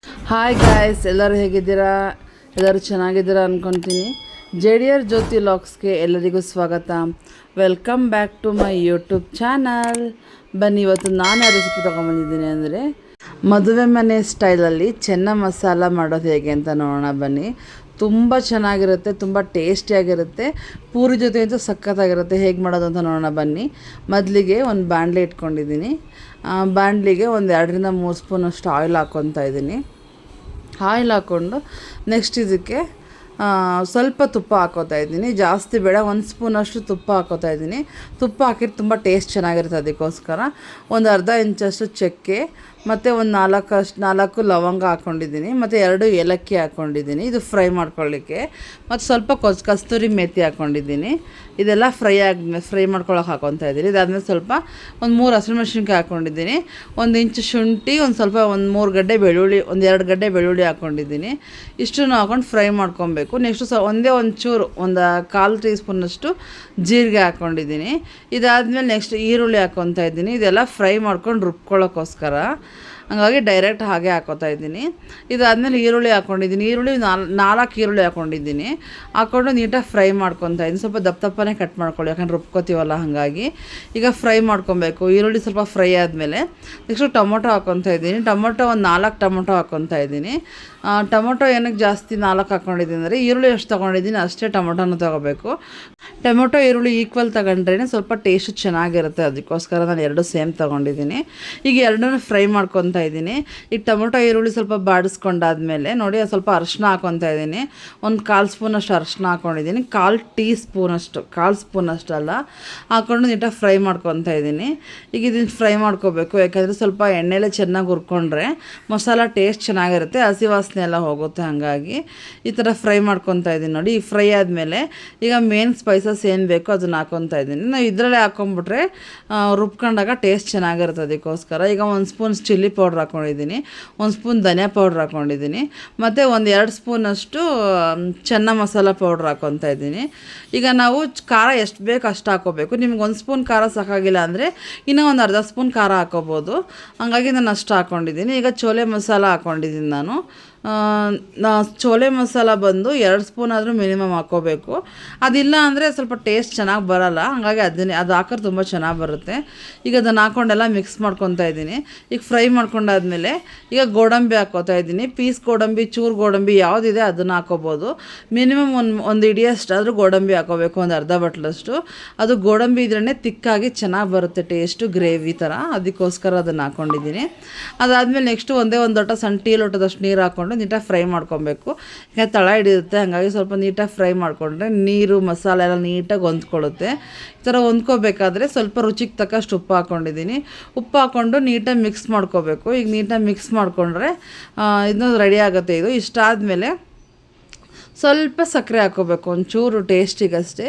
Hi guys, ಎಲ್ಲರೂ ಹೇಗಿದ್ದೀರಾ? ಎಲ್ಲರೂ ಚೆನ್ನಾಗಿದ್ದೀರಾ ಅಂದ್ಕೊತೀನಿ. ಜೆ.ಡಿ.ಆರ್ ಜ್ಯೋತಿ ಲಾಗ್ಸ್ಗೆ ಎಲ್ಲರಿಗೂ ಸ್ವಾಗತ. Welcome back to my YouTube channel. ಬನ್ನಿ, ಇವತ್ತು ನಾನು ರೆಸಿಪಿ ತೊಗೊಂಬಂದಿದ್ದೀನಿ ಅಂದರೆ ಮದುವೆ ಮನೆ ಸ್ಟೈಲಲ್ಲಿ ಚೆನ್ನ ಮಸಾಲ ಮಾಡೋದು ಹೇಗೆ ಅಂತ ನೋಡೋಣ ಬನ್ನಿ. ತುಂಬ ಚೆನ್ನಾಗಿರುತ್ತೆ, ತುಂಬ ಟೇಸ್ಟಿಯಾಗಿರುತ್ತೆ, ಪೂರಿ ಜೊತೆ ಅಂತೂ ಸಖತ್ತಾಗಿರುತ್ತೆ. ಹೇಗೆ ಮಾಡೋದು ಅಂತ ನೋಡೋಣ ಬನ್ನಿ. ಮೊದಲಿಗೆ ಒಂದು ಬಾಣಲೆ ಇಟ್ಕೊಂಡಿದ್ದೀನಿ. ಬಾಣಲಿಗೆ ಒಂದು 2-3 ಸ್ಪೂನಷ್ಟು ಆಯಿಲ್ ಹಾಕ್ಕೊತಾ ಇದ್ದೀನಿ. ಆಯಿಲ್ ಹಾಕ್ಕೊಂಡು ನೆಕ್ಸ್ಟ್ ಇದಕ್ಕೆ ಸ್ವಲ್ಪ ತುಪ್ಪ ಹಾಕ್ಕೋತಾ ಇದ್ದೀನಿ. ಜಾಸ್ತಿ ಬೇಡ, 1 ಸ್ಪೂನಷ್ಟು ತುಪ್ಪ ಹಾಕ್ಕೋತಾ ಇದ್ದೀನಿ. ತುಪ್ಪ ಹಾಕಿದ್ರೆ ತುಂಬ ಟೇಸ್ಟ್ ಚೆನ್ನಾಗಿರುತ್ತೆ. ಅದಕ್ಕೋಸ್ಕರ ಒಂದು ಅರ್ಧ ಇಂಚಷ್ಟು ಚಕ್ಕೆ ಮತ್ತು ಒಂದು 4 ಲವಂಗ ಹಾಕ್ಕೊಂಡಿದ್ದೀನಿ ಮತ್ತು 2 ಏಲಕ್ಕಿ ಹಾಕ್ಕೊಂಡಿದ್ದೀನಿ, ಇದು ಫ್ರೈ ಮಾಡ್ಕೊಳ್ಳಿಕ್ಕೆ. ಮತ್ತು ಸ್ವಲ್ಪ ಕಸ್ತೂರಿ ಮೇಥಿ ಹಾಕ್ಕೊಂಡಿದ್ದೀನಿ. ಇದೆಲ್ಲ ಫ್ರೈ ಮಾಡ್ಕೊಳ್ಳೋಕೆ ಹಾಕ್ಕೊತಾ ಇದ್ದೀನಿ. ಇದಾದಮೇಲೆ ಸ್ವಲ್ಪ ಒಂದು 3 ಹಸಿಮೆಣಸಿನ್ಕಾಯಿ ಹಾಕ್ಕೊಂಡಿದ್ದೀನಿ. 1 ಇಂಚು ಶುಂಠಿ, ಒಂದು 3 ಗಡ್ಡೆ ಬೆಳ್ಳುಳ್ಳಿ, 2 ಗಡ್ಡೆ ಬೆಳ್ಳುಳ್ಳಿ ಹಾಕ್ಕೊಂಡಿದ್ದೀನಿ. ಇಷ್ಟನ್ನು ಹಾಕ್ಕೊಂಡು ಫ್ರೈ ಮಾಡ್ಕೊಬೇಕು. ನೆಕ್ಸ್ಟು ಒಂಚೂರು ಒಂದು 1/4 ಟೀ ಸ್ಪೂನಷ್ಟು ಜೀರಿಗೆ ಹಾಕ್ಕೊಂಡಿದ್ದೀನಿ. ಇದಾದಮೇಲೆ ನೆಕ್ಸ್ಟ್ ಈರುಳ್ಳಿ ಹಾಕ್ಕೊತಾ ಇದ್ದೀನಿ. ಇದೆಲ್ಲ ಫ್ರೈ ಮಾಡ್ಕೊಂಡು ರುಬ್ಕೊಳ್ಳೋಕ್ಕೋಸ್ಕರ, ಹಂಗಾಗಿ ಡೈರೆಕ್ಟ್ ಹಾಗೆ ಹಾಕ್ಕೋತಾ ಇದ್ದೀನಿ. ಇದಾದಮೇಲೆ ಈರುಳ್ಳಿ ಹಾಕ್ಕೊಂಡಿದ್ದೀನಿ. ಈರುಳ್ಳಿ 4 ಈರುಳ್ಳಿ ಹಾಕ್ಕೊಂಡಿದ್ದೀನಿ. ಹಾಕ್ಕೊಂಡು ನೀಟಾಗಿ ಫ್ರೈ ಮಾಡ್ಕೊತಾ ಇದ್ದೀನಿ. ಸ್ವಲ್ಪ ದಪ್ಪನೇ ಕಟ್ ಮಾಡ್ಕೊಳ್ಳಿ, ಯಾಕಂದ್ರೆ ರುಬ್ಕೋತೀವಲ್ಲ, ಹಾಗಾಗಿ ಈಗ ಫ್ರೈ ಮಾಡ್ಕೊಬೇಕು. ಈರುಳ್ಳಿ ಸ್ವಲ್ಪ ಫ್ರೈ ಆದಮೇಲೆ ನೆಕ್ಸ್ಟು ಟೊಮೊಟೊ ಹಾಕ್ಕೊತಾ ಇದ್ದೀನಿ. ಟೊಮೊಟೊ ಒಂದು 4 ಟೊಮೊಟೊ ಹಾಕ್ಕೊತಾ ಇದ್ದೀನಿ. ಟೊಮೊಟೊ ಏನಕ್ಕೆ ಜಾಸ್ತಿ 4 ಹಾಕ್ಕೊಂಡಿದ್ದೀನಿ ಅಂದರೆ, ಈರುಳ್ಳಿ ಎಷ್ಟು ತೊಗೊಂಡಿದ್ದೀನಿ ಅಷ್ಟೇ ಟೊಮೊಟೊನ ತೊಗೋಬೇಕು. ಟೊಮೊಟೊ ಈರುಳ್ಳಿ ಈಕ್ವಲ್ ತೊಗೊಂಡ್ರೆ ಸ್ವಲ್ಪ ಟೇಸ್ಟ್ ಚೆನ್ನಾಗಿರುತ್ತೆ. ಅದಕ್ಕೋಸ್ಕರ ನಾನು 2 ಸೇಮ್ ತೊಗೊಂಡಿದ್ದೀನಿ. ಈಗ 2 ಫ್ರೈ ಮಾಡ್ಕೊತಾ ಇದ್ದೀನಿ. ಈಗ ಟೊಮೊಟೊ ಈರುಳ್ಳಿ ಸ್ವಲ್ಪ ಬಾಡಿಸ್ಕೊಂಡಾದ್ಮೇಲೆ ನೋಡಿ, ಸ್ವಲ್ಪ ಅರಿಶಿನ ಹಾಕ್ಕೊತಾ ಇದ್ದೀನಿ. ಒಂದು 1/4 ಸ್ಪೂನಷ್ಟು ಅರಿಶಿನ ಹಾಕ್ಕೊಂಡಿದ್ದೀನಿ. 1/4 ಟೀ ಸ್ಪೂನಷ್ಟು, 1/4 ಸ್ಪೂನಷ್ಟು ಅಲ್ಲ, ಹಾಕ್ಕೊಂಡು ನೀಟಾಗಿ ಫ್ರೈ ಮಾಡ್ಕೊತಾ ಇದ್ದೀನಿ. ಈಗ ಇದನ್ನು ಫ್ರೈ ಮಾಡ್ಕೋಬೇಕು, ಯಾಕಂದರೆ ಸ್ವಲ್ಪ ಎಣ್ಣೆಲೆ ಚೆನ್ನಾಗಿ ಹುರ್ಕೊಂಡ್ರೆ ಮಸಾಲ ಟೇಸ್ಟ್ ಚೆನ್ನಾಗಿರುತ್ತೆ, ಹಸಿ ವಾಸನೆ ಎಲ್ಲ ಹೋಗುತ್ತೆ. ಹಾಗಾಗಿ ಈ ಥರ ಫ್ರೈ ಮಾಡ್ಕೊತಾ ಇದ್ದೀನಿ ನೋಡಿ. ಈಗ ಫ್ರೈ ಆದಮೇಲೆ ಈಗ ಮೇನ್ ಸ್ಪೈಸಸ್ ಏನು ಬೇಕೋ ಅದನ್ನು ಹಾಕ್ಕೊತಾ ಇದ್ದೀನಿ. ನಾವು ಇದರಲ್ಲೇ ಹಾಕ್ಕೊಂಬಿಟ್ರೆ ರುಬ್ಕೊಂಡಾಗ ಟೇಸ್ಟ್ ಚೆನ್ನಾಗಿರುತ್ತೆ. ಅದಕ್ಕೋಸ್ಕರ ಈಗ 1 ಸ್ಪೂನ್ ಚಿಲ್ಲಿ ಪೌಡ್ರ್ ಹಾಕ್ಕೊಂಡಿದ್ದೀನಿ, 1 ಸ್ಪೂನ್ ಧನಿಯಾ ಪೌಡ್ರ್ ಹಾಕ್ಕೊಂಡಿದ್ದೀನಿ, ಮತ್ತು 2 ಸ್ಪೂನಷ್ಟು ಚೆನ್ನ ಮಸಾಲ ಪೌಡ್ರ್ ಹಾಕ್ಕೊತಾ ಇದ್ದೀನಿ. ಈಗ ನಾವು ಖಾರ ಎಷ್ಟು ಬೇಕು ಅಷ್ಟು ಹಾಕ್ಕೋಬೇಕು. ನಿಮ್ಗೆ 1 ಸ್ಪೂನ್ ಖಾರ ಸಾಕಾಗಿಲ್ಲ ಅಂದರೆ ಇನ್ನೂ ಒಂದು ಅರ್ಧ ಸ್ಪೂನ್ ಖಾರ ಹಾಕ್ಕೋಬೋದು. ಹಾಗಾಗಿ ನಾನು ಅಷ್ಟು ಹಾಕ್ಕೊಂಡಿದ್ದೀನಿ. ಈಗ ಚೋಲೆ ಮಸಾಲ ಹಾಕ್ಕೊಂಡಿದ್ದೀನಿ ನಾನು. ಚೋಲೆ ಮಸಾಲ ಬಂದು 2 ಸ್ಪೂನ್ ಆದರೂ ಮಿನಿಮಮ್ ಹಾಕ್ಕೋಬೇಕು. ಅದಿಲ್ಲ ಅಂದರೆ ಸ್ವಲ್ಪ ಟೇಸ್ಟ್ ಚೆನ್ನಾಗಿ ಬರೋಲ್ಲ, ಹಾಗಾಗಿ ಅದು ಹಾಕಿದ್ರೆ ತುಂಬ ಚೆನ್ನಾಗಿ ಬರುತ್ತೆ. ಈಗ ಅದನ್ನು ಹಾಕ್ಕೊಂಡೆಲ್ಲ ಮಿಕ್ಸ್ ಮಾಡ್ಕೊತಾ ಇದ್ದೀನಿ. ಈಗ ಫ್ರೈ ಮಾಡ್ಕೊಂಡಾದ್ಮೇಲೆ ಈಗ ಗೋಡಂಬಿ ಹಾಕ್ಕೋತಾ ಇದ್ದೀನಿ. ಪೀಸ್ ಗೋಡಂಬಿ, ಚೂರು ಗೋಡಂಬಿ ಯಾವುದಿದೆ ಅದನ್ನು ಹಾಕ್ಕೋಬೋದು. ಮಿನಿಮಮ್ ಒಂದು ಹಿಡಿಯಷ್ಟಾದರೂ ಗೋಡಂಬಿ ಹಾಕ್ಕೋಬೇಕು, ಒಂದು ಅರ್ಧ ಬಟ್ಲಷ್ಟು. ಅದು ಗೋಡಂಬಿ ಇದ್ರೇ ತಿಕ್ಕಾಗಿ ಚೆನ್ನಾಗಿ ಬರುತ್ತೆ ಟೇಸ್ಟು, ಗ್ರೇವಿ ಥರ. ಅದಕ್ಕೋಸ್ಕರ ಅದನ್ನು ಹಾಕ್ಕೊಂಡಿದ್ದೀನಿ. ಅದಾದಮೇಲೆ ನೆಕ್ಸ್ಟು ಒಂದೇ ಒಂದು ಲೋಟ, ಸಣ್ಣ ಟೀ ಲೋಟದಷ್ಟು ನೀರು ಹಾಕ್ಕೊಂಡು ನೀಟಾಗಿ ಫ್ರೈ ಮಾಡ್ಕೊಬೇಕು. ಈಗ ತಳ ಹಿಡಿಯುತ್ತೆ, ಹಾಗಾಗಿ ಸ್ವಲ್ಪ ನೀಟಾಗಿ ಫ್ರೈ ಮಾಡಿಕೊಂಡ್ರೆ ನೀರು ಮಸಾಲೆ ಎಲ್ಲ ನೀಟಾಗಿ ಹೊಂದ್ಕೊಳ್ಳುತ್ತೆ. ಈ ಥರ ಹೊಂದ್ಕೋಬೇಕಾದ್ರೆ ಸ್ವಲ್ಪ ರುಚಿಗೆ ತಕ್ಕಷ್ಟು ಉಪ್ಪು ಹಾಕ್ಕೊಂಡಿದ್ದೀನಿ. ಉಪ್ಪು ಹಾಕ್ಕೊಂಡು ನೀಟಾಗಿ ಮಿಕ್ಸ್ ಮಾಡ್ಕೋಬೇಕು. ಈಗ ನೀಟಾಗಿ ಮಿಕ್ಸ್ ಮಾಡಿಕೊಂಡ್ರೆ ಇದನ್ನು ರೆಡಿ ಆಗುತ್ತೆ. ಇದು ಇಷ್ಟಾದಮೇಲೆ ಸ್ವಲ್ಪ ಸಕ್ಕರೆ ಹಾಕ್ಕೋಬೇಕು, ಒಂಚೂರು ಟೇಸ್ಟಿಗಷ್ಟೇ.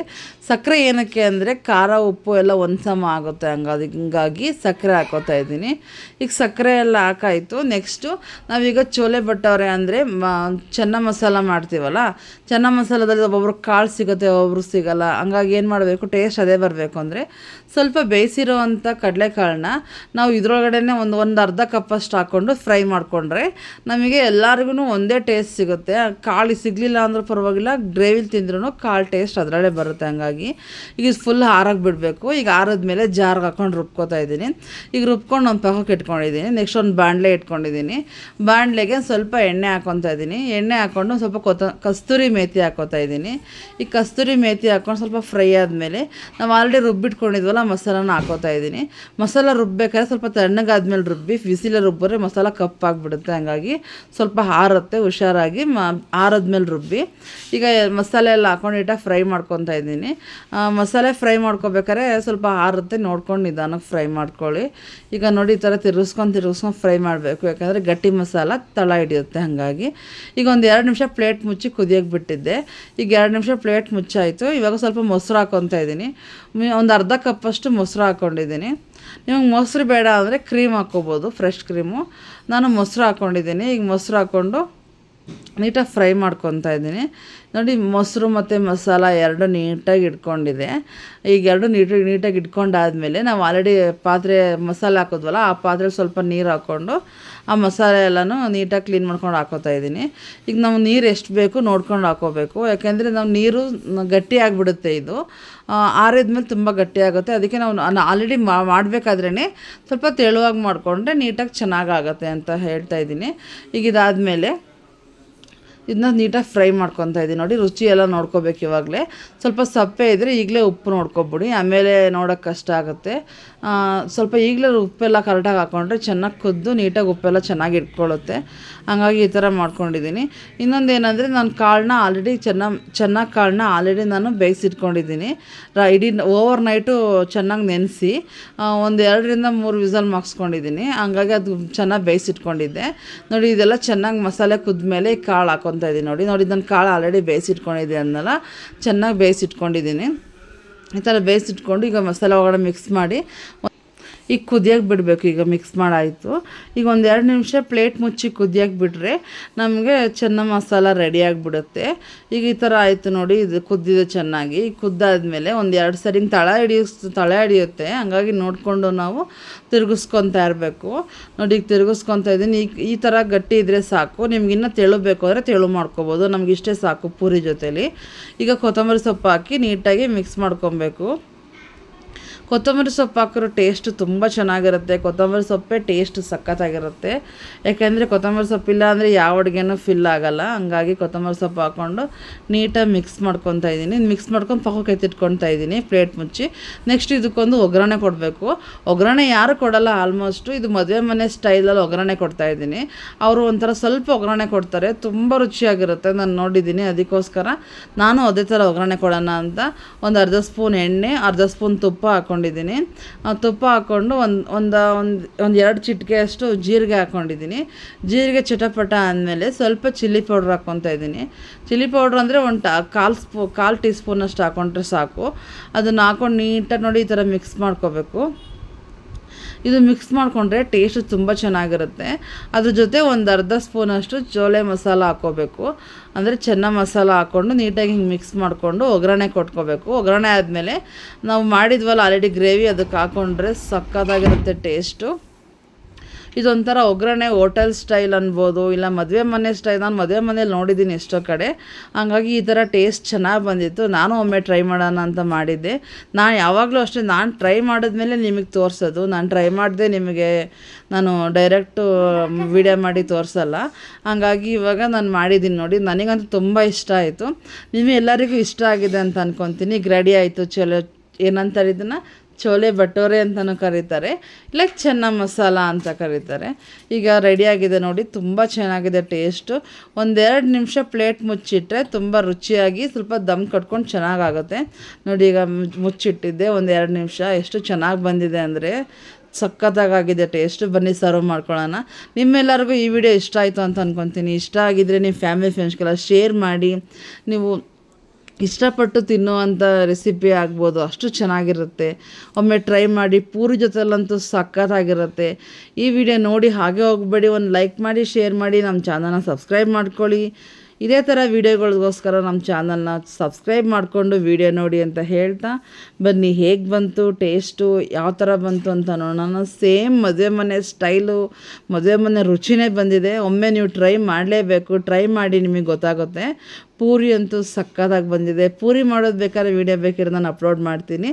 ಸಕ್ಕರೆ ಏನಕ್ಕೆ ಅಂದರೆ ಖಾರ ಉಪ್ಪು ಎಲ್ಲ ಒಂದು ಸಮ ಆಗುತ್ತೆ, ಹಿಂಗಾಗಿ ಸಕ್ಕರೆ ಹಾಕ್ಕೋತಾ ಇದ್ದೀನಿ. ಈಗ ಸಕ್ಕರೆ ಎಲ್ಲ ಹಾಕಾಯಿತು. ನೆಕ್ಸ್ಟು ನಾವೀಗ ಚೋಲೆ ಬಟ್ಟವ್ರೆ ಅಂದರೆ ಚೆನ್ನ ಮಸಾಲ ಮಾಡ್ತೀವಲ್ಲ, ಚೆನ್ನ ಮಸಾಲದಲ್ಲಿ ಒಬ್ಬೊಬ್ರು ಕಾಳು ಸಿಗುತ್ತೆ, ಒಬ್ಬೊಬ್ರು ಸಿಗೋಲ್ಲ. ಹಂಗಾಗಿ ಏನು ಮಾಡಬೇಕು, ಟೇಸ್ಟ್ ಅದೇ ಬರಬೇಕು ಅಂದರೆ ಸ್ವಲ್ಪ ಬೇಯಿಸಿರೋ ಅಂಥ ಕಡಲೆಕಾಳನ್ನ ನಾವು ಇದರೊಳಗಡೆ ಒಂದು ಅರ್ಧ ಕಪ್ಪಷ್ಟು ಹಾಕ್ಕೊಂಡು ಫ್ರೈ ಮಾಡಿಕೊಂಡ್ರೆ ನಮಗೆ ಎಲ್ಲರಿಗೂ ಒಂದೇ ಟೇಸ್ಟ್ ಸಿಗುತ್ತೆ. ಕಾಳು ಸಿಗಲಿಲ್ಲ ಅಂದ್ರೂ ಪರವಾಗಿಲ್ಲ, ಗ್ರೇವಿಲಿ ತಿಂದ್ರೂ ಕಾಳು ಟೇಸ್ಟ್ ಅದರಲ್ಲೇ ಬರುತ್ತೆ. ಹಂಗಾಗಿ ಈಗ ಫುಲ್ ಆರಾಗಿ ಬಿಡಬೇಕು. ಈಗ ಆರಿದ್ಮೇಲೆ ಜಾರ್ಗೆ ಹಾಕ್ಕೊಂಡು ರುಬ್ಕೋತಾ ಇದ್ದೀನಿ. ಈಗ ರುಬ್ಕೊಂಡು ಒಂದು ಪಕ್ಕಕ್ಕೆ ಇಟ್ಕೊಂಡಿದ್ದೀನಿ. ನೆಕ್ಸ್ಟ್ ಒಂದು ಬಾಣಲೆ ಇಟ್ಕೊಂಡಿದ್ದೀನಿ. ಬಾಣಲೆಗೆ ಸ್ವಲ್ಪ ಎಣ್ಣೆ ಹಾಕ್ಕೊತಾ ಇದ್ದೀನಿ. ಎಣ್ಣೆ ಹಾಕ್ಕೊಂಡು ಸ್ವಲ್ಪ ಕಸ್ತೂರಿ ಮೇಥಿ ಹಾಕ್ಕೋತಾ ಇದ್ದೀನಿ. ಈ ಕಸ್ತೂರಿ ಮೇಥಿ ಹಾಕ್ಕೊಂಡು ಸ್ವಲ್ಪ ಫ್ರೈ ಆದಮೇಲೆ ನಾವು ಆಲ್ರೆಡಿ ರುಬ್ಬಿಟ್ಕೊಂಡಿದ್ವಲ್ಲ ಮಸಾಲಾನ ಹಾಕ್ಕೋತಾ ಇದ್ದೀನಿ. ಮಸಾಲ ರುಬ್ಬೇಕಾದ್ರೆ ಸ್ವಲ್ಪ ತಣ್ಣಗಾದ್ಮೇಲೆ ರುಬ್ಬಿ, ಬಿಸಿಲೇ ರುಬ್ಬಿದ್ರೆ ಮಸಾಲ ಕಪ್ಪಾಗಿಬಿಡುತ್ತೆ. ಹಂಗಾಗಿ ಸ್ವಲ್ಪ ಆರುತ್ತೆ, ಹುಷಾರಾಗಿ ಆರದ್ಮೇಲೆ ರುಬ್ಬಿ. ಈಗ ಮಸಾಲೆ ಎಲ್ಲ ಹಾಕ್ಕೊಂಡು ನೀಟಾಗಿ ಫ್ರೈ ಮಾಡ್ಕೊತಾ ಇದ್ದೀನಿ. ಮಸಾಲೆ ಫ್ರೈ ಮಾಡ್ಕೋಬೇಕಾದ್ರೆ ಸ್ವಲ್ಪ ಆರುತ್ತೆ, ನೋಡ್ಕೊಂಡು ನಿಧಾನಕ್ಕೆ ಫ್ರೈ ಮಾಡ್ಕೊಳ್ಳಿ. ಈಗ ನೋಡಿ, ಈ ಥರ ತಿರುಗಿಸ್ಕೊಂಡು ಫ್ರೈ ಮಾಡಬೇಕು, ಯಾಕಂದರೆ ಗಟ್ಟಿ ಮಸಾಲ ತಳ ಹಿಡಿಯುತ್ತೆ. ಹಾಗಾಗಿ ಈಗ ಒಂದು 2 ನಿಮಿಷ ಪ್ಲೇಟ್ ಮುಚ್ಚಿ ಕುದಿಯೋಕ್ಕೆ ಬಿಟ್ಟಿದ್ದೆ. ಈಗ 2 ನಿಮಿಷ ಪ್ಲೇಟ್ ಮುಚ್ಚಾಯಿತು. ಇವಾಗ ಸ್ವಲ್ಪ ಮೊಸರು ಹಾಕ್ಕೊತಾ ಇದ್ದೀನಿ. ಒಂದು ಅರ್ಧ ಕಪ್ಪಷ್ಟು ಮೊಸರು ಹಾಕ್ಕೊಂಡಿದ್ದೀನಿ. ನಿಮಗೆ ಮೊಸರು ಬೇಡ ಅಂದರೆ ಕ್ರೀಮ್ ಹಾಕ್ಕೋಬೋದು, ಫ್ರೆಶ್ ಕ್ರೀಮು. ನಾನು ಮೊಸರು ಹಾಕ್ಕೊಂಡಿದ್ದೀನಿ. ಈಗ ಮೊಸರು ಹಾಕ್ಕೊಂಡು ನೀಟಾಗಿ ಫ್ರೈ ಮಾಡ್ಕೊತಾ ಇದ್ದೀನಿ ನೋಡಿ. ಮೊಸರು ಮತ್ತು ಮಸಾಲ ಎರಡು ನೀಟಾಗಿ ಇಟ್ಕೊಂಡಿದೆ. ಈಗ ಎರಡು ನೀಟಾಗಿ ಇಟ್ಕೊಂಡಾದಮೇಲೆ ನಾವು ಆಲ್ರೆಡಿ ಪಾತ್ರೆ ಮಸಾಲೆ ಹಾಕೋದ್ವಲ್ಲ, ಆ ಪಾತ್ರೆ ಸ್ವಲ್ಪ ನೀರು ಹಾಕ್ಕೊಂಡು ಆ ಮಸಾಲೆ ಎಲ್ಲನೂ ನೀಟಾಗಿ ಕ್ಲೀನ್ ಮಾಡ್ಕೊಂಡು ಹಾಕೋತಾ ಇದ್ದೀನಿ. ಈಗ ನಾವು ನೀರು ಎಷ್ಟು ಬೇಕು ನೋಡ್ಕೊಂಡು ಹಾಕೋಬೇಕು, ಯಾಕೆಂದರೆ ನಾವು ನೀರು ಗಟ್ಟಿ ಆಗಿಬಿಡುತ್ತೆ. ಇದು ಆರಿದ್ಮೇಲೆ ತುಂಬ ಗಟ್ಟಿ ಆಗುತ್ತೆ. ಅದಕ್ಕೆ ನಾವು ಆಲ್ರೆಡಿ ಮಾಡಬೇಕಾದ್ರೇ ಸ್ವಲ್ಪ ತೆಳುವಾಗಿ ಮಾಡಿಕೊಂಡ್ರೆ ನೀಟಾಗಿ ಚೆನ್ನಾಗಾಗತ್ತೆ ಅಂತ ಹೇಳ್ತಾ ಇದ್ದೀನಿ. ಈಗ ಇದಾದಮೇಲೆ ಇದನ್ನ ನೀಟಾಗಿ ಫ್ರೈ ಮಾಡ್ಕೊತಾ ಇದ್ದೀನಿ ನೋಡಿ. ರುಚಿ ಎಲ್ಲ ನೋಡ್ಕೋಬೇಕು. ಇವಾಗಲೇ ಸ್ವಲ್ಪ ಸಪ್ಪೆ ಇದ್ದರೆ ಈಗಲೇ ಉಪ್ಪು ನೋಡ್ಕೊಬಿಡಿ, ಆಮೇಲೆ ನೋಡೋಕ್ಕೆ ಕಷ್ಟ ಆಗುತ್ತೆ. ಸ್ವಲ್ಪ ಈಗಲೇ ಉಪ್ಪೆಲ್ಲ ಕರೆಕ್ಟಾಗಿ ಹಾಕ್ಕೊಂಡ್ರೆ ಚೆನ್ನಾಗಿ ಕುದ್ದು ನೀಟಾಗಿ ಉಪ್ಪೆಲ್ಲ ಚೆನ್ನಾಗಿ ಇಟ್ಕೊಳ್ಳುತ್ತೆ. ಹಂಗಾಗಿ ಈ ಥರ ಮಾಡ್ಕೊಂಡಿದ್ದೀನಿ. ಇನ್ನೊಂದು ಏನಂದರೆ ನಾನು ಕಾಳನ್ನ ಆಲ್ರೆಡಿ ಚೆನ್ನಾಗಿ ಕಾಳನ್ನ ಆಲ್ರೆಡಿ ನಾನು ಬೇಯಿಸಿಟ್ಕೊಂಡಿದ್ದೀನಿ. ಇಡೀ ಓವರ್ ನೈಟು ಚೆನ್ನಾಗಿ ನೆನೆಸಿ ಒಂದು 2-3 ವಿಸಲ್ ಮಾಡಿಸ್ಕೊಂಡಿದ್ದೀನಿ. ಹಂಗಾಗಿ ಅದು ಚೆನ್ನಾಗಿ ಬೇಯಿಸಿಟ್ಕೊಂಡಿದ್ದೆ ನೋಡಿ. ಇದೆಲ್ಲ ಚೆನ್ನಾಗಿ ಮಸಾಲೆ ಕುದ್ಮೇಲೆ ಕಾಳು ಹಾಕ್ಕೊತಾ ಇದ್ದೀನಿ ನೋಡಿ. ನಾನು ಕಾಳು ಆಲ್ರೆಡಿ ಬೇಯಿಸಿಟ್ಕೊಂಡಿದ್ದೆ ಅನ್ನಲ್ಲ, ಚೆನ್ನಾಗಿ ಬೇಯಿಸಿಟ್ಕೊಂಡಿದ್ದೀನಿ. ಈ ಥರ ಬೇಯಿಸಿಟ್ಕೊಂಡು ಈಗ ಮಸಾಲೆ ಒಳಗಡೆ ಮಿಕ್ಸ್ ಮಾಡಿ ಈಗ ಕುದಿಯೋಕ್ಕೆ ಬಿಡಬೇಕು. ಈಗ ಮಿಕ್ಸ್ ಮಾಡಾಯಿತು. ಈಗ 1-2 ನಿಮಿಷ ಪ್ಲೇಟ್ ಮುಚ್ಚಿ ಕುದಿಯೋಕ್ಕೆ ಬಿಟ್ಟರೆ ನಮಗೆ ಚೆನ್ನ ಮಸಾಲ ರೆಡಿ ಆಗಿಬಿಡುತ್ತೆ. ಈಗ ಈ ಥರ ಆಯಿತು ನೋಡಿ. ಇದು ಕುದ್ದಿದೆ ಚೆನ್ನಾಗಿ. ಕುದ್ದಾದಮೇಲೆ 1-2 ಸರಿ ತಳ ಹಿಡಿಯುತ್ತೆ. ಹಂಗಾಗಿ ನೋಡಿಕೊಂಡು ನಾವು ತಿರುಗಿಸ್ಕೊತಾ ಇರಬೇಕು ನೋಡಿ. ಈಗ ತಿರುಗಿಸ್ಕೊತಾ ಇದ್ದೀನಿ. ಈ ಥರ ಗಟ್ಟಿ ಇದ್ದರೆ ಸಾಕು. ನಿಮ್ಗೆ ಇನ್ನೂ ತೆಳು ಬೇಕು ಅಂದರೆ ತೆಳು ಮಾಡ್ಕೊಬೋದು. ನಮ್ಗೆ ಇಷ್ಟೇ ಸಾಕು ಪೂರಿ ಜೊತೇಲಿ. ಈಗ ಕೊತ್ತಂಬರಿ ಸೊಪ್ಪು ಹಾಕಿ ನೀಟಾಗಿ ಮಿಕ್ಸ್ ಮಾಡ್ಕೊಬೇಕು. ಕೊತ್ತಂಬರಿ ಸೊಪ್ಪು ಹಾಕಿರೋ ಟೇಸ್ಟ್ ತುಂಬ ಚೆನ್ನಾಗಿರುತ್ತೆ. ಕೊತ್ತಂಬರಿ ಸೊಪ್ಪೇ ಟೇಸ್ಟ್ ಸಖತ್ತಾಗಿರುತ್ತೆ. ಯಾಕೆಂದರೆ ಕೊತ್ತಂಬರಿ ಸೊಪ್ಪಿಲ್ಲ ಅಂದರೆ ಯಾವ ಅಡುಗೆನೂ ಫಿಲ್ ಆಗೋಲ್ಲ. ಹಂಗಾಗಿ ಕೊತ್ತಂಬರಿ ಸೊಪ್ಪು ಹಾಕ್ಕೊಂಡು ನೀಟಾಗಿ ಮಿಕ್ಸ್ ಮಾಡ್ಕೊತಾ ಇದ್ದೀನಿ. ಮಿಕ್ಸ್ ಮಾಡ್ಕೊಂಡು ಪಕ್ಕಕ್ಕೆ ಎತ್ತಿಟ್ಕೊತಾ ಇದ್ದೀನಿ ಪ್ಲೇಟ್ ಮುಚ್ಚಿ. ನೆಕ್ಸ್ಟ್ ಇದಕ್ಕೊಂದು ಒಗ್ಗರಣೆ ಕೊಡಬೇಕು. ಒಗ್ಗರಣೆ ಯಾರು ಕೊಡೋಲ್ಲ ಆಲ್ಮೋಸ್ಟು. ಇದು ಮದುವೆ ಮನೆ ಸ್ಟೈಲಲ್ಲಿ ಒಗ್ಗರಣೆ ಕೊಡ್ತಾಯಿದ್ದೀನಿ. ಅವರು ಒಂಥರ ಸ್ವಲ್ಪ ಒಗ್ಗರಣೆ ಕೊಡ್ತಾರೆ, ತುಂಬ ರುಚಿಯಾಗಿರುತ್ತೆ. ನಾನು ನೋಡಿದ್ದೀನಿ, ಅದಕ್ಕೋಸ್ಕರ ನಾನು ಅದೇ ಥರ ಒಗ್ಗರಣೆ ಕೊಡೋಣ ಅಂತ ಒಂದು ಅರ್ಧ ಸ್ಪೂನ್ ಎಣ್ಣೆ, ಅರ್ಧ ಸ್ಪೂನ್ ತುಪ್ಪ ಹಾಕ್ಕೊಂಡಿದ್ದೀನಿ. ತುಪ್ಪ ಹಾಕ್ಕೊಂಡು ಒಂದು 2 ಚಿಟಿಕೆ ಅಷ್ಟು ಜೀರಿಗೆ ಹಾಕ್ಕೊಂಡಿದ್ದೀನಿ. ಜೀರಿಗೆ ಚಟಪಟ ಆದಮೇಲೆ ಸ್ವಲ್ಪ ಚಿಲ್ಲಿ ಪೌಡ್ರ್ ಹಾಕ್ಕೊತಾ ಇದ್ದೀನಿ. ಚಿಲ್ಲಿ ಪೌಡ್ರ್ ಅಂದರೆ ಕಾಲು ಟೀ ಸ್ಪೂನಷ್ಟು ಹಾಕ್ಕೊಂಡ್ರೆ ಸಾಕು. ಅದನ್ನು ಹಾಕ್ಕೊಂಡು ನೀಟಾಗಿ ನೋಡಿ ಈ ಥರ ಮಿಕ್ಸ್ ಮಾಡ್ಕೋಬೇಕು. ಇದು ಮಿಕ್ಸ್ ಮಾಡಿಕೊಂಡ್ರೆ ಟೇಸ್ಟ್ ತುಂಬ ಚೆನ್ನಾಗಿರುತ್ತೆ. ಅದ್ರ ಜೊತೆ ಒಂದು ಅರ್ಧ ಸ್ಪೂನಷ್ಟು ಚೋಲೆ ಮಸಾಲ ಹಾಕ್ಕೋಬೇಕು. ಅಂದರೆ ಚೆನ್ನ ಮಸಾಲ ಹಾಕ್ಕೊಂಡು ನೀಟಾಗಿ ಹಿಂಗೆ ಮಿಕ್ಸ್ ಮಾಡಿಕೊಂಡು ಒಗ್ಗರಣೆ ಕೊಟ್ಕೋಬೇಕು. ಒಗ್ಗರಣೆ ಆದಮೇಲೆ ನಾವು ಮಾಡಿದ್ವಲ್ಲ ಆಲ್ರೆಡಿ ಗ್ರೇವಿ, ಅದಕ್ಕೆ ಹಾಕ್ಕೊಂಡ್ರೆ ಸಕ್ಕತ್ತಾಗಿರುತ್ತೆ ಟೇಸ್ಟು. ಇದೊಂಥರ ಒಗ್ಗರಣೆ ಹೋಟೆಲ್ ಸ್ಟೈಲ್ ಅನ್ಬೋದು, ಇಲ್ಲ ಮದುವೆ ಮನೆ ಸ್ಟೈಲ್. ನಾನು ಮದುವೆ ಮನೇಲಿ ನೋಡಿದ್ದೀನಿ ಎಷ್ಟೋ ಕಡೆ. ಹಂಗಾಗಿ ಈ ಥರ ಟೇಸ್ಟ್ ಚೆನ್ನಾಗಿ ಬಂದಿತ್ತು. ನಾನು ಒಮ್ಮೆ ಟ್ರೈ ಮಾಡೋಣ ಅಂತ ಮಾಡಿದ್ದೆ. ನಾನು ಯಾವಾಗಲೂ ಅಷ್ಟೇ, ನಾನು ಟ್ರೈ ಮಾಡಿದ್ಮೇಲೆ ನಿಮಗೆ ತೋರಿಸೋದು. ನಾನು ಟ್ರೈ ಮಾಡಿದೆ ನಿಮಗೆ ನಾನು ಡೈರೆಕ್ಟು ವಿಡಿಯೋ ಮಾಡಿ ತೋರಿಸಲ್ಲ. ಹಂಗಾಗಿ ಇವಾಗ ನಾನು ಮಾಡಿದ್ದೀನಿ ನೋಡಿ. ನನಗಂತೂ ತುಂಬ ಇಷ್ಟ ಆಯಿತು. ನಿಮಗೆಲ್ಲರಿಗೂ ಇಷ್ಟ ಆಗಿದೆ ಅಂತ ಅಂದ್ಕೊತೀನಿ. ಈಗ ರೆಡಿ ಆಯಿತು. ಚಲೋ ಏನಂತಾರೆ ಇದನ್ನು, ಚೋಲೆ ಭಟೋರೆ ಅಂತಲೂ ಕರೀತಾರೆ, ಇಲ್ಲ ಚೆನ್ನ ಮಸಾಲ ಅಂತ ಕರೀತಾರೆ. ಈಗ ರೆಡಿಯಾಗಿದೆ ನೋಡಿ. ತುಂಬ ಚೆನ್ನಾಗಿದೆ ಟೇಸ್ಟು. 1-2 ನಿಮಿಷ ಪ್ಲೇಟ್ ಮುಚ್ಚಿಟ್ರೆ ತುಂಬ ರುಚಿಯಾಗಿ ಸ್ವಲ್ಪ ದಮ್ ಕಟ್ಕೊಂಡು ಚೆನ್ನಾಗಾಗುತ್ತೆ ನೋಡಿ. ಈಗ ಮುಚ್ಚಿಟ್ಟಿದ್ದೆ 1-2 ನಿಮಿಷ. ಎಷ್ಟು ಚೆನ್ನಾಗಿ ಬಂದಿದೆ ಅಂದರೆ ಸಖತ್ತಾಗಿದೆ ಟೇಸ್ಟು. ಬನ್ನಿ ಸರ್ವ್ ಮಾಡ್ಕೊಳ್ಳೋಣ. ನಿಮ್ಮೆಲ್ಲರಿಗೂ ಈ ವಿಡಿಯೋ ಇಷ್ಟ ಆಯಿತು ಅಂತ ಅಂದ್ಕೊತೀನಿ. ಇಷ್ಟ ಆಗಿದ್ದರೆ ನಿಮ್ಮ ಫ್ಯಾಮಿಲಿ ಫ್ರೆಂಡ್ಸ್ಗೆಲ್ಲ ಶೇರ್ ಮಾಡಿ. ನೀವು ಇಷ್ಟಪಟ್ಟು ತಿನ್ನುವಂಥ ರೆಸಿಪಿ ಆಗ್ಬೋದು, ಅಷ್ಟು ಚೆನ್ನಾಗಿರುತ್ತೆ. ಒಮ್ಮೆ ಟ್ರೈ ಮಾಡಿ. ಪೂರಿ ಜೊತೆಲಂತೂ ಸಖತ್ತಾಗಿರುತ್ತೆ. ಈ ವಿಡಿಯೋ ನೋಡಿ ಹಾಗೆ ಹೋಗಬೇಡಿ. ಒಂದು ಲೈಕ್ ಮಾಡಿ, ಶೇರ್ ಮಾಡಿ, ನಮ್ಮ ಚಾನಲ್ನ ಸಬ್ಸ್ಕ್ರೈಬ್ ಮಾಡ್ಕೊಳ್ಳಿ. ಇದೇ ಥರ ವೀಡಿಯೋಗಳಿಗೋಸ್ಕರ ನಮ್ಮ ಚಾನಲ್ನ ಸಬ್ಸ್ಕ್ರೈಬ್ ಮಾಡಿಕೊಂಡು ವೀಡಿಯೋ ನೋಡಿ ಅಂತ ಹೇಳ್ತಾ, ಬನ್ನಿ ಹೇಗೆ ಬಂತು ಟೇಸ್ಟು, ಯಾವ ಥರ ಬಂತು ಅಂತ ನೋಡೋಣ. ಸೇಮ್ ಮದುವೆ ಮನೆ ಸ್ಟೈಲು, ಮದುವೆ ಮನೆ ರುಚಿನೇ ಬಂದಿದೆ. ಒಮ್ಮೆ ನೀವು ಟ್ರೈ ಮಾಡಲೇಬೇಕು. ಟ್ರೈ ಮಾಡಿ, ನಿಮಗೆ ಗೊತ್ತಾಗುತ್ತೆ. ಪೂರಿ ಅಂತೂ ಸಕ್ಕತ್ತಾಗಿ ಬಂದಿದೆ. ಪೂರಿ ಮಾಡೋದು ಬೇಕಾದ್ರೆ ವೀಡಿಯೋ ಬೇಕಿದ್ರೆ ನಾನು ಅಪ್ಲೋಡ್ ಮಾಡ್ತೀನಿ.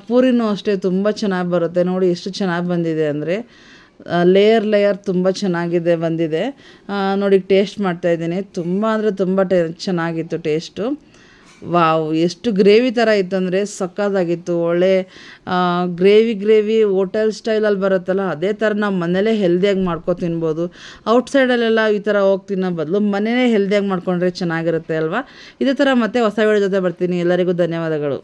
ಪೂರಿನೂ ಅಷ್ಟೇ ತುಂಬ ಚೆನ್ನಾಗಿ ಬರುತ್ತೆ ನೋಡಿ. ಎಷ್ಟು ಚೆನ್ನಾಗಿ ಬಂದಿದೆ ಅಂದರೆ ಲೇಯರ್ ತುಂಬ ಚೆನ್ನಾಗಿದೆ ಬಂದಿದೆ ನೋಡಿ. ಟೇಸ್ಟ್ ಮಾಡ್ತಾಯಿದ್ದೀನಿ. ತುಂಬ ಅಂದರೆ ತುಂಬ ಚೆನ್ನಾಗಿತ್ತು ಟೇಸ್ಟು. ವಾವ್, ಎಷ್ಟು ಗ್ರೇವಿ ಥರ ಇತ್ತು ಅಂದರೆ ಸಕ್ಕತ್ತಾಗಿತ್ತು. ಒಳ್ಳೆ ಗ್ರೇವಿ ಹೋಟೆಲ್ ಸ್ಟೈಲಲ್ಲಿ ಬರುತ್ತಲ್ಲ, ಅದೇ ಥರ ನಾವು ಮನೇಲೇ ಹೆಲ್ದಿಯಾಗಿ ಮಾಡ್ಕೊ ತಿನ್ಬೋದು. ಔಟ್ಸೈಡಲ್ಲೆಲ್ಲ ಈ ಥರ ಹೋಗಿ ತಿನ್ನೋ ಬದಲು ಮನೆಯೇ ಹೆಲ್ದಿಯಾಗಿ ಮಾಡ್ಕೊಂಡ್ರೆ ಚೆನ್ನಾಗಿರುತ್ತೆ ಅಲ್ವಾ. ಇದೇ ಥರ ಮತ್ತೆ ಹೊಸ ವಿಡಿಯೋ ಜೊತೆ ಬರ್ತೀನಿ. ಎಲ್ಲರಿಗೂ ಧನ್ಯವಾದಗಳು.